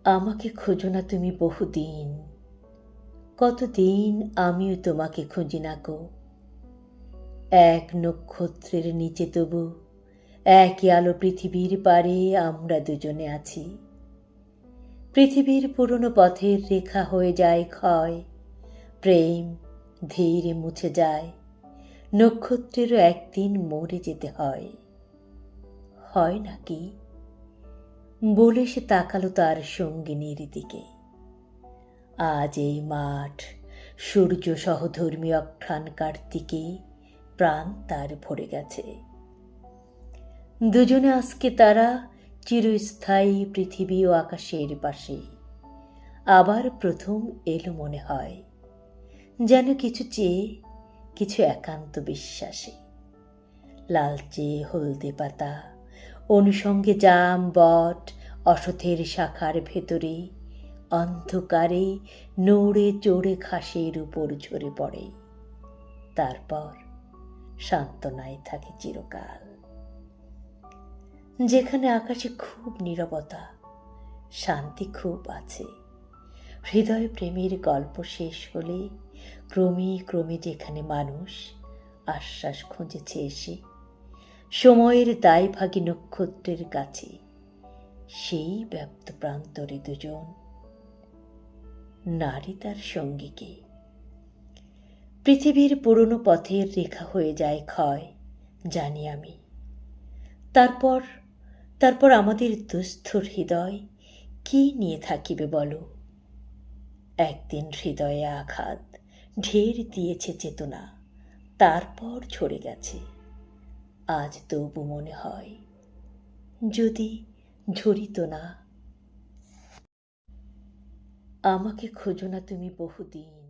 আমাকে খোঁজো না তুমি বহুদিন, কতদিন আমিও তোমাকে খুঁজি না গো। এক নক্ষত্রের নিচে তবু একই আলো পৃথিবীর পারে আমরা দুজনে আছি। পৃথিবীর পুরনো পথের রেখা হয়ে যায় ক্ষয়, প্রেম ধীরে মুছে যায়, নক্ষত্রেরও একদিন মরে যেতে হয়। হয় নাকি বলে সে তাকালো তার সঙ্গিনীর দিকে। আজ এই মাঠ সূর্য সহধর্মী অখ্যান কার্তিকে প্রাণ তার ভরে গেছে। দুজনে আজকে তারা চিরস্থায়ী পৃথিবী ও আকাশের পাশে। আবার প্রথম এলো মনে হয়, যেন কিছু চেয়ে, কিছু একান্ত বিশ্বাসে। লালচে হলদে পাতা, অনুষঙ্গে জাম বট, অসথের শাখার ভেতরে অন্ধকারে নড়ে চড়ে ঘাসের উপর ঝরে পড়ে। তারপর সান্ত্বনায় থাকে চিরকাল। যেখানে আকাশে খুব নীরবতা, শান্তি খুব আছে। হৃদয় প্রেমের গল্প শেষ হলে ক্রমে ক্রমে যেখানে মানুষ আশ্বাস খুঁজেছে এসে সময়ের দায়ভাগী নক্ষত্রের কাছে, সেই ব্যপ্ত প্রান্তরে দুজন নারী তার সঙ্গীকে। পৃথিবীর পুরনো পথের রেখা হয়ে যায় ক্ষয়, জানি আমি। তারপর তারপর আমাদের দুস্থর হৃদয় কি নিয়ে থাকিবে বলো। একদিন হৃদয়ে আঘাত ঢের দিয়েছে চেতনা, তারপর ঝরে গেছে। আজ তবু মনে হয় যদি ঝরিত না। আমাকে খোঁজো না তুমি বহুদিন।